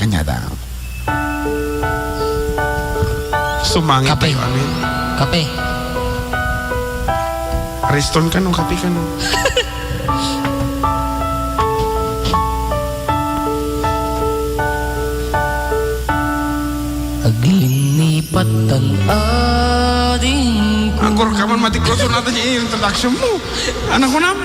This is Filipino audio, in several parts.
kanya daw. Sumangit Kape. tayo amin. Kape. Reston ka no, kape ka no. Aglinipat ang ading Angkor ka man matikloso natin yung introduction mo. Anak ko nam.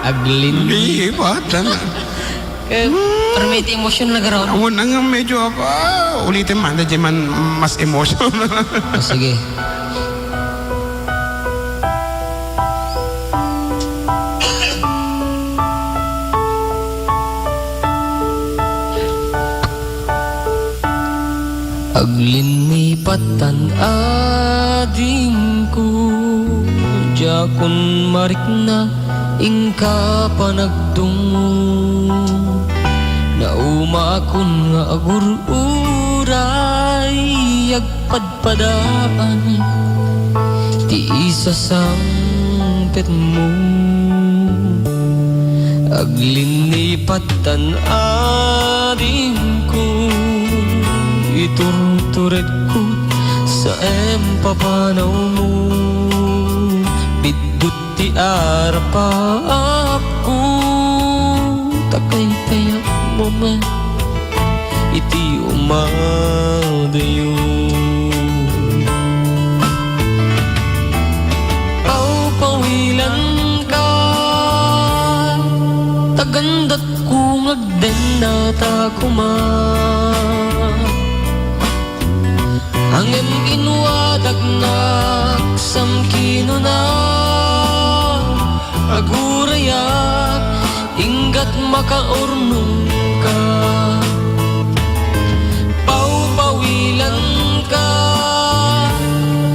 aglinipat. Iba, Pero may emotion na garaw. Ako na nga medyo ulitin man, dahil man mas emotion. Sige. Aglinipat ang ading ko, diya kun marik na ingka panagtungo. Nauma akon nga agururay agpadpadaan, ti isa sang pet mo. Aglinipat ang ading ko, iturturet ko sa empapanaw mo. Bidut ti arapap ko, takay kaya mo man iti umadayo. Paupawilan ka, tagandat ko ngagden na takuman. Angem inuadag na samkino na agurayak inggat makaurnong ka. Paupawilan ka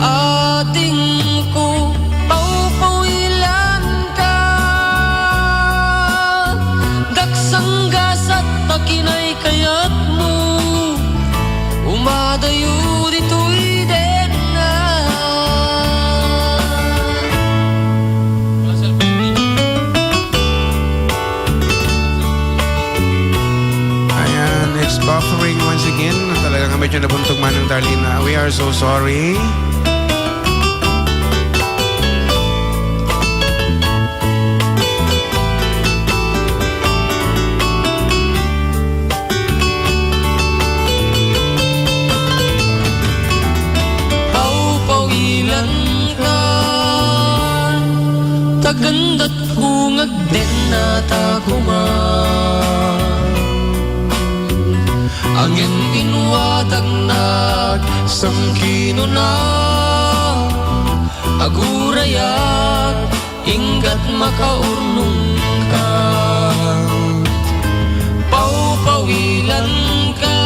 ating ko, paupawilan ka. Daksang gasat takinay kayat mo, umadayo dito'y denga. Ayan, it's buffering once again. Talagang medyo nabuntog man ng Darlene. We are so sorry. Paupawilan ka, tagandat hungag din na taguman. Angin inuwatag nag samkino na agurayak inggat makaurnong ka. Paupawilan ka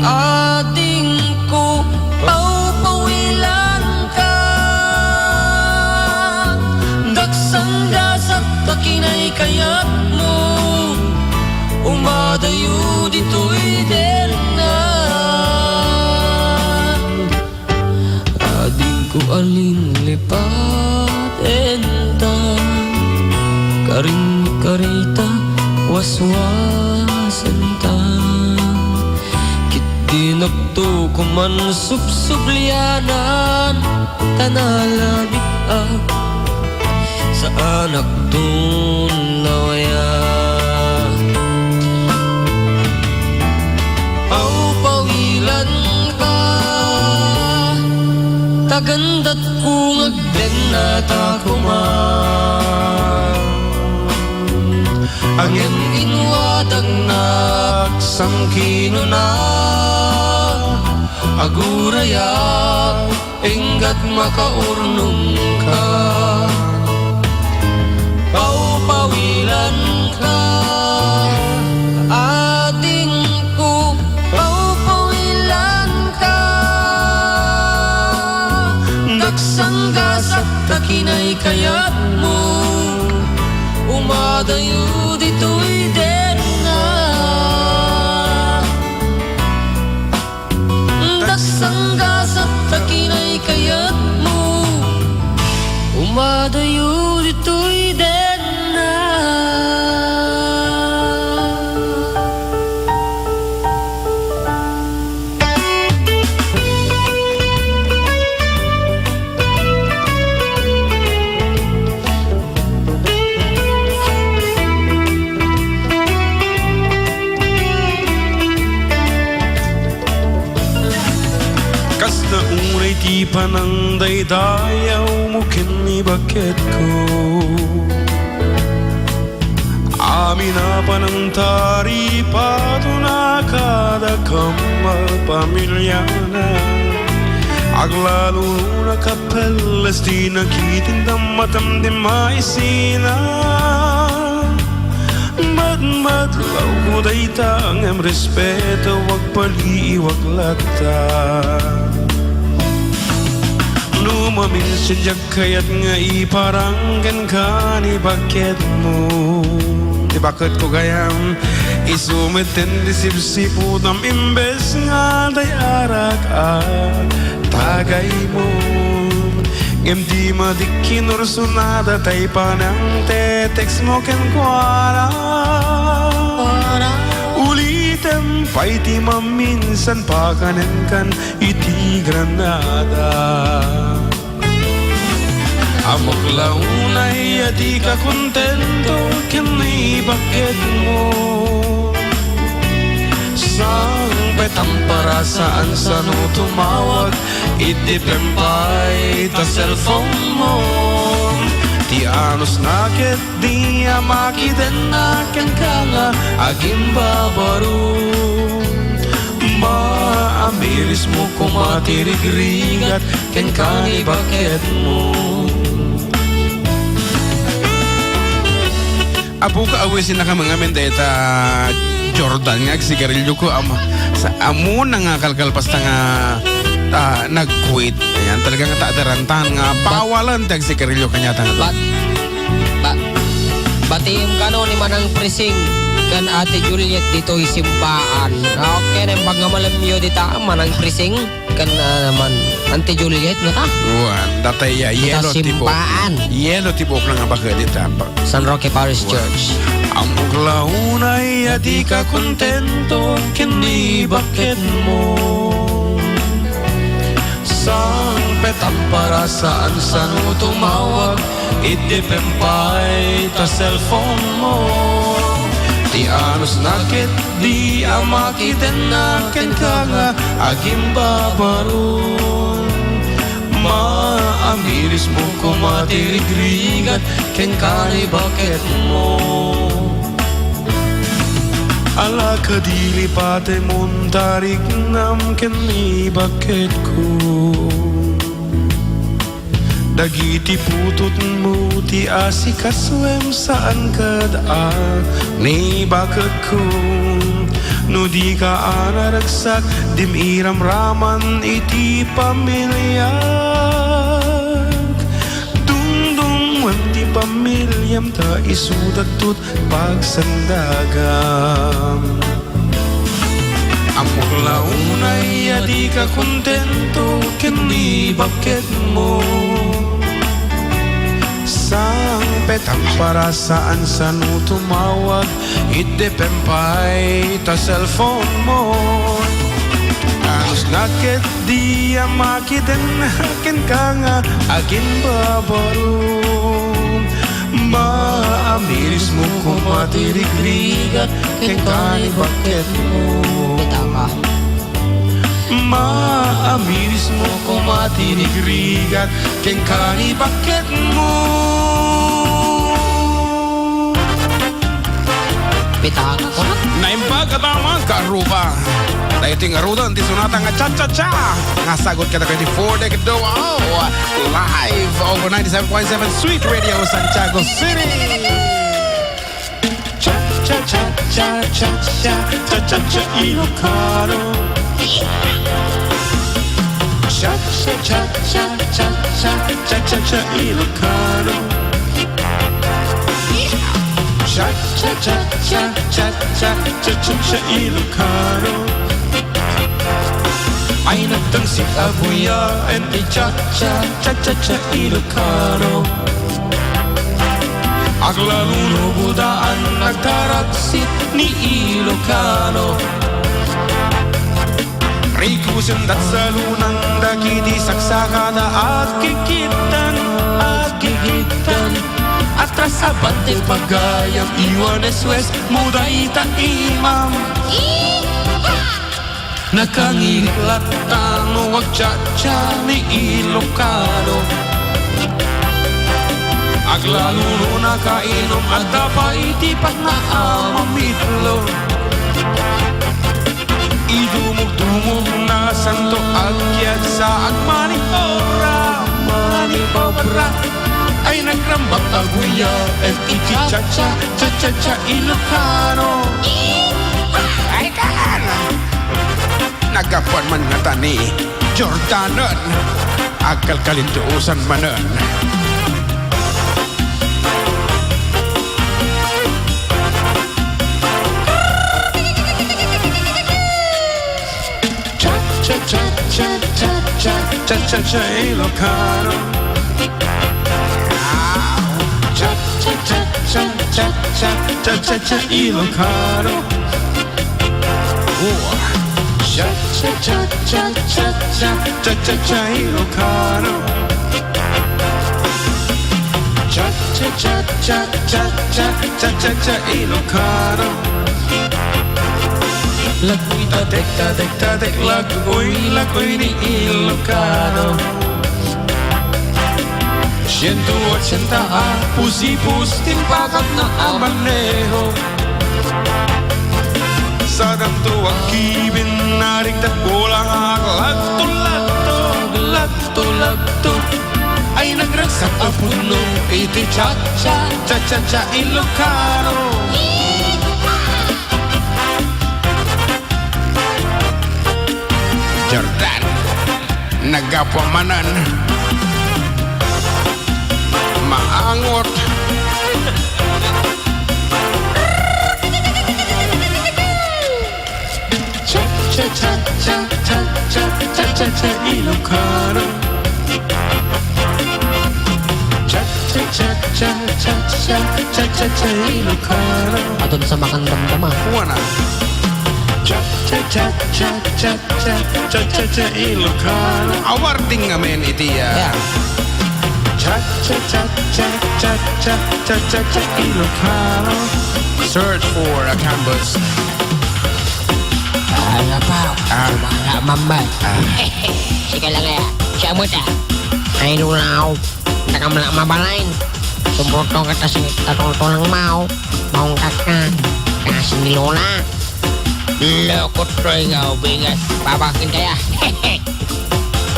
ating ko, paupawilan ka. Daksang gasat takinay kayat mo, umadayo dito'y derna. Ading ko alin lipat entan, karing karita waswasan ta. Kitdinagto ko man subsublianan, tanalabik sa anak dun nawaya. Paupawilan ka, tagandat kung agden na takuman. Angin inuwatag nagsangkino na agurayak inggat makaurnong ka. Paupawilan ka ating ko, paupawilan ka. Daksang gasat takinay kayat mo, umadayo dito'y derna. Daksang gasat takinay kayat mo, umadayo dito'y derna. Ay di pa ng daydayaw mo kinibakit ko. Amin na pa ng tari pato na kada pamilya na. Aglalo na kapelas di nakitindang matam di maisina. Madlaw ko dayta ang respeto wag paliwag lata. Numamin siya kaya't nga iparanggan ka ni bakit mo. Di bakit ko gayam isumitin di sipsipudam imbes nga day arak tagay mo. Ngem di madikin ursunada tay panang tetext mo ken kuara. Ulitem pa'y di maminsan pakanen kan iti granada. Amok launay adi ka kontento ken bakit mo. Sang petang para saan sa no tumawag itipempay ta cellphone mo. Ti anos nakit di amakiden naken ka nga aging babaro. Maamiris mo kumatirigrigat ken kani bakit mo. Apo ka awisin na ka mga mendeta Jordan nga sigarilyo ko sa amo na nga kalkalpas ta nga nag-quit. Ayan talagang taadarantan nga pawalan tag sigarilyo kanya tanga. Batim kano ni manang presing kan Ate Juliet dito isimpaan. Okay na pag malamyo dita manang presing kan naman Ate Juliet nga ta. Wan datay yellow tipo. Yellow tipo lang nga baka dita. San Roque Parish Church. Ang muglaunay adi ka kontento kini bakit mo. Sang petang para saan no tumawag itipempay ta cellphone mo. Ti anos nakit di amakiten naken ka nga aging babaron. Maamiris mo kumatirigrigat ken kani bakit mo. Ala kadili pate montarik nam keni bakit ko. Dagiti putut mo ti asikaswem saan kada ni bakit ko. No di ka anaragsak dim iram raman iti pamilya. Di pamilyam ta isudat tut pagsandagam. Amok launay adi ka kontento kini bakit mo. Sang petang para saan no tumawag itipempay ta cellphone mo. Anos nakit di amakiten naken ka nga agin babaro. Maamiris mo kumatirigrigat ken kani bakit mo. Bitaka. Maamiris mo kumatirigrigat ken kani bakit mo. Bitaka ko. Naimbag ataman karuba. Dahil ito yung arudan, di sunata nga cha-cha-cha. Nasagot ka na 24 decade do. Oh, live over 97.7 Sweet Radio, Santiago City. Cha-cha-cha-cha-cha-cha, cha-cha-cha Ilocano. Cha-cha-cha-cha-cha-cha, cha-cha-cha Ilocano. Cha-cha-cha-cha-cha-cha, cha-cha-cha Ilocano. Ay nagtangsik abuya and cha-cha-cha-cha-cha Ilocano. Aglaluno budaan nagtaraksit ni Ilocano. Rikusin dat sa lunang dagiti saksakada at kikitan. Atras abante pagayam iwan eswes muday ta imam. Nakangilatan wag cha-cha ni Ilocano. Aglaluno na kainom at tapay di pa na amamitlo. Idumog-dumog na santo agyat sa agmanipobra, manipobra. Ay nagrambak aguya at iki-cha-cha, cha-cha-cha Ilocano. Ay kan! Nagapuan man nga tani, Jordanon, agkal kalintuusan manon. Cha-cha-cha Ilocano. Cha-cha-cha Ilocano. Cha-cha-cha Ilocano. Cha-cha-cha Ilocano. Lagoy tadek, lagoy ni Ilocano. 180 pusipus timpakat na amaneho. Sa damto ang kibin narigdat bolang lagto. Ay nagragsak ang puno, iti cha-cha Ilocano. Jordan, nagapamanan, maangot. Cha-cha Ilocano. Cha-cha Ilocano. Atun sa makandamdama. Wana. Cha-cha Ilocano. Awarding ngamen iti Yeah. Cha-cha Ilocano. Search for a canvas. Ano pa? Wala mambay. Sige lang ya. Siya mo ta. Ay nulaw. Nakamala mabalain. Sumbotong kata si tatong-tong mau. Maong kaka. Kasi ni Lola. Lokot troy nga ubigat. Babakin kaya.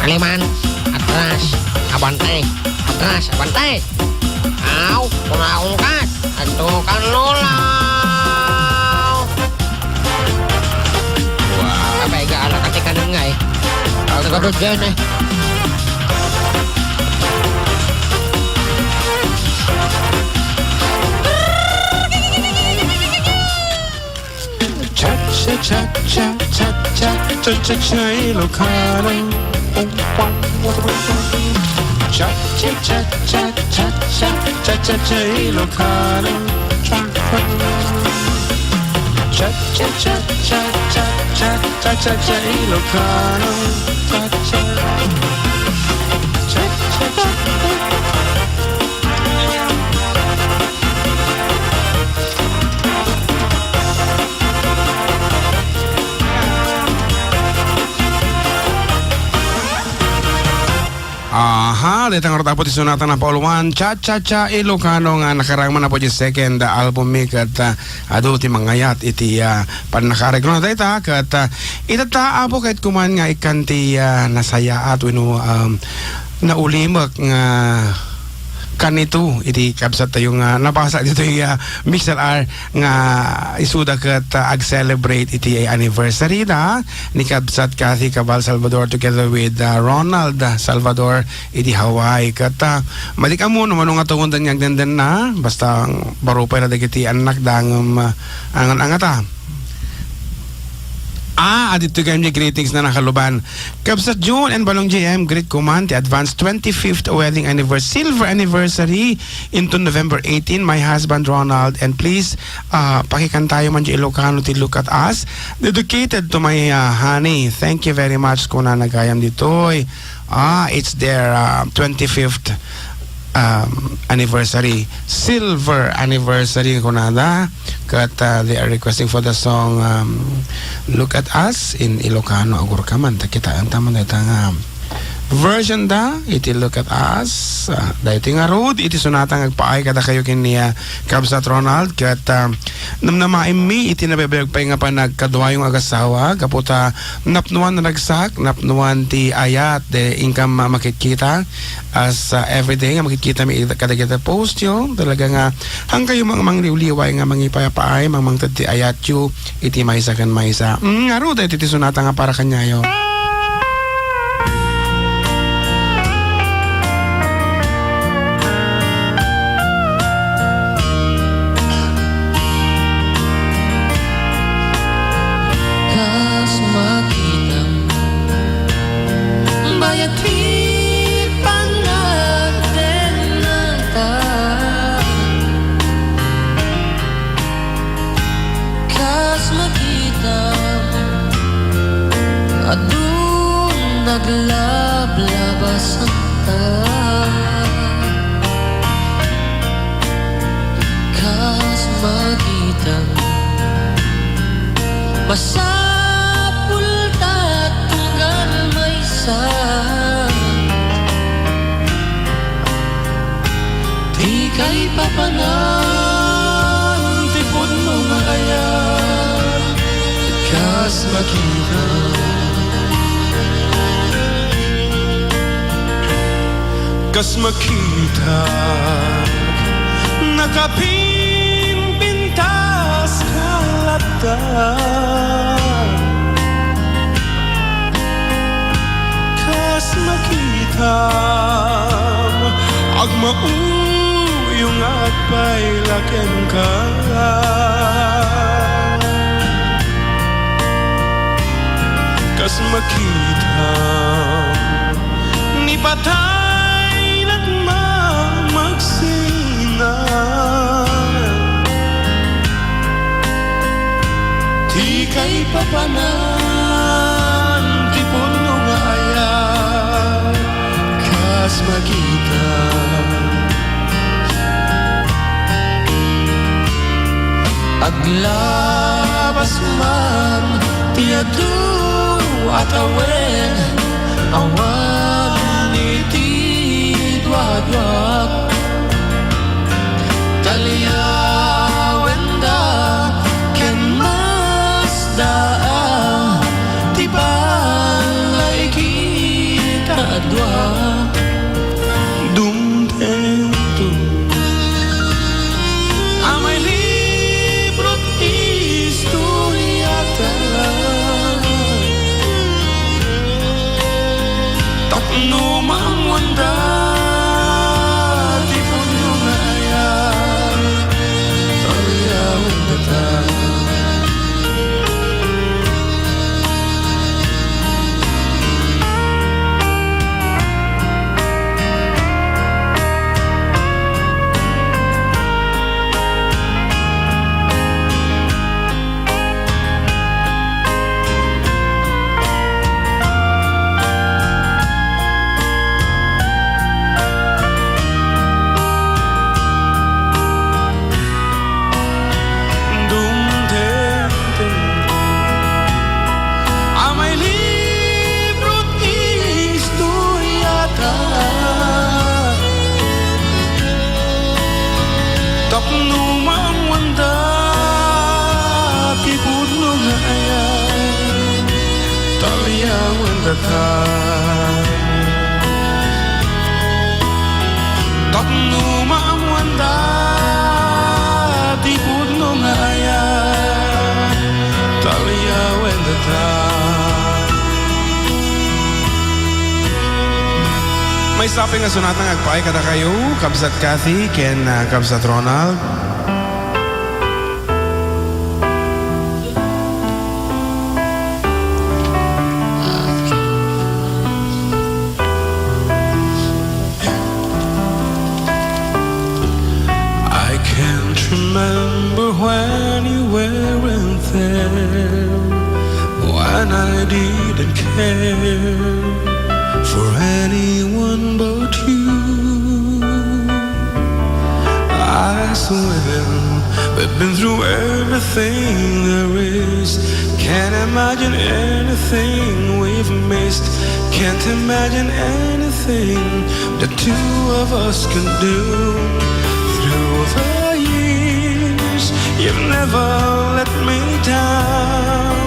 Aliman. Atras. Abantay. Atras. Abantay. Aw. Kunaong kat. Atukan Lola. Abay ga ala katika nang nga eh. Tagadod dyan eh. Cha-cha Ilocano. Cha-cha Ilocano. Cha-cha Ilocano. Aha, dito nga tapos isunatan na pauluan Cha-cha Ilocano nga nakarangman na po yung second album mi kat ado ti mangayat iti panakareglo na dito kat itata po kahit kuman nga ikanti nasaya at wino naulimak nga kanito iti kabsat tayo nga napasa dito yung Mixer R nga isuda kat ag-celebrate iti anniversary na ni kabsat Kathy Cabal Salvador together with Ronald Salvador iti Hawaii kat malik mo naman nga tungon nga agdandan na basta barupay na dagiti anak dangam angan-angata. Adito kayo niya greetings na nakaluban. Kabsat June and Balong JM, great command, the advanced 25th wedding anniversary, silver anniversary into November 18, my husband Ronald, and please, pakikan tayo man dyan Ilocano to look at us, dedicated to my honey. Thank you very much kung nanagayam dito. It's their 25th anniversary, silver anniversary kunada kat they are requesting for the song Look at us in Ilocano agur kaman kita antaman datang version da iti look at us dahiti nga road iti sunatang agpaay kada kayo kiniya Kabsat Ronald kat namnamaim mi iti nabebeg pa nga pa nagkadwa yung agasawa kaputa napnuan na nagsak napnuan ti ayat de income makikita as everyday nga makikita mi kada kita post yo talaga nga hang kayo mga liwliway nga mangipayapaay mang ti ayat yo iti maysa kan maysa nga road iti sunatang nga para kanyayo. Naglablabasan ta kas magitan masapul ta tunggal maysa di kay papanan ti puno makaya kas magitan kas makita nakapimpintas kalata kas makita agmauyong at pailaken ka kas makita ni patay di kay papanan ti puno nga ayat kas makita aglabas man ti adu at awen awan iti dwa-dwa taliyawenda ken masda ti balay kita dua dumtento amay librot istoryata tapno mamwanda tapno maamwanda ti puno nga ayat talyawen data May saping nga sunatang agpaay kada kayo Kabsat Kathy ken Kabsat Ronald. Remember when you weren't there, when I didn't care for anyone but you. I swear we've been through everything there is. Can't imagine anything we've missed. Can't imagine anything the two of us can do. Through the years, you've never let me down.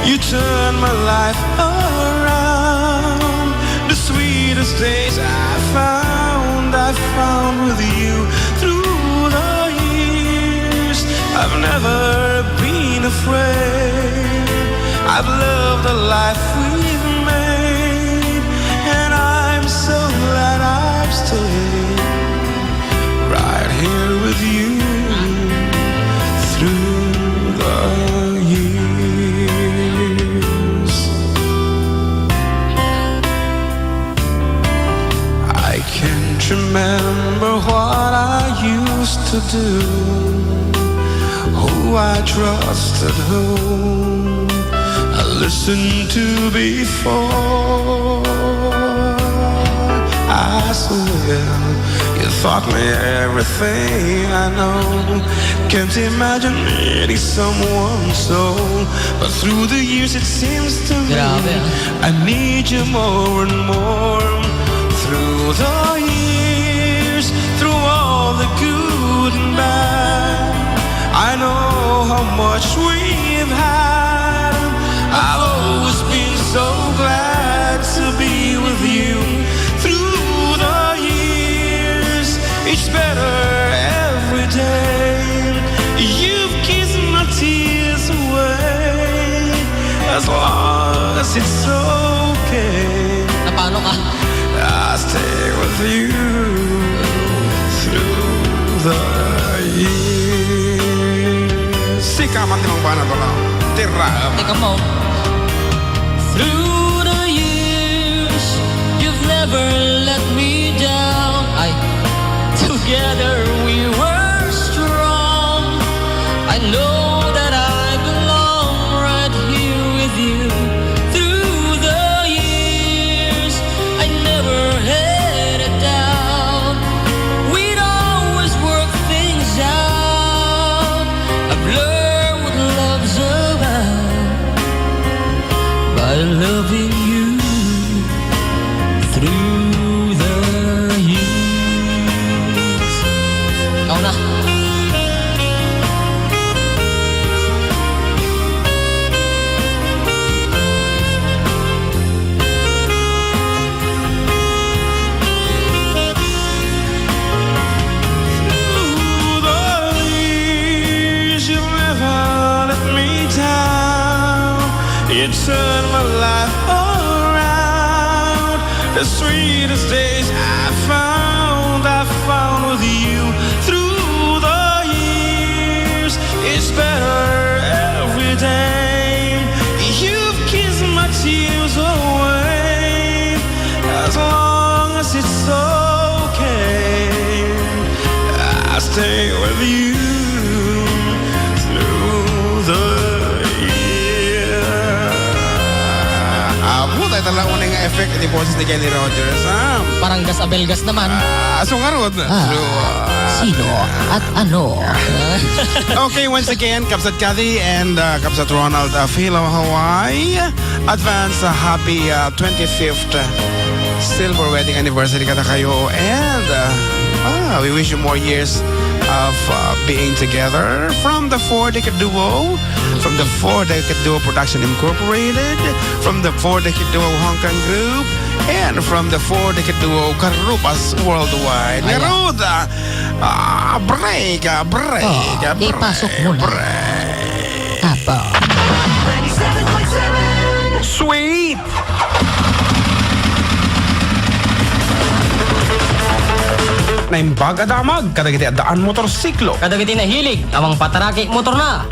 You turned my life around. The sweetest days I found with you. Through the years, I've never been afraid. I've loved the life we've made, and I'm so glad I've stayed right here with you through the years. I can't remember what I used to do, who I trusted, whom I listened to before. I swear you taught me everything I know. Can't imagine meeting someone so, but through the years it seems to me Grabe, I need you more and more. Through the years, through all the good and bad, I know how much we've had. I've always been so glad to be with you. Through the years, it's better every day. You've kissed my tears away. As long as it's okay, na paano ka? I'll stay with you through the years. Sika man timang bana to lang. Tira. Teka mo. Through the years, you've never let me down. Ay, together we were strong. I know that I belong right here with you. Through the years, I never had a doubt. We'd always work things out. I've learned what love's about by loving you through the years. Ikaw na. Through the years, you never let me down. You turned my life around. The sweetest days I found with you. Through the years, it's better every day. You've kissed my tears away. As long as it's okay, I stay with you through the years. Puta ito lang unang effect ni boses ni Kenny Rogers. Parang gas abelgas naman. Sungarod. Sino at ano? Okay, once again, Kapsat Cathy and Kapsat Ronald Philo Hawaii. Advance happy 25th silver wedding anniversary kada kayo. And we wish you more years of being together from the Four Decade Duo, from the Four Decade Duo Production Incorporated, from the Four Decade Duo Hong Kong Group, and from the Four Decade Duo Karupas Worldwide. Ayan. Neruda, break, ipasok mo na. break. Apo. Sweet! Naimbag adamag, kadagiti adaan motorsiklo. Kadagiti na hilig, awang pataraki motor na.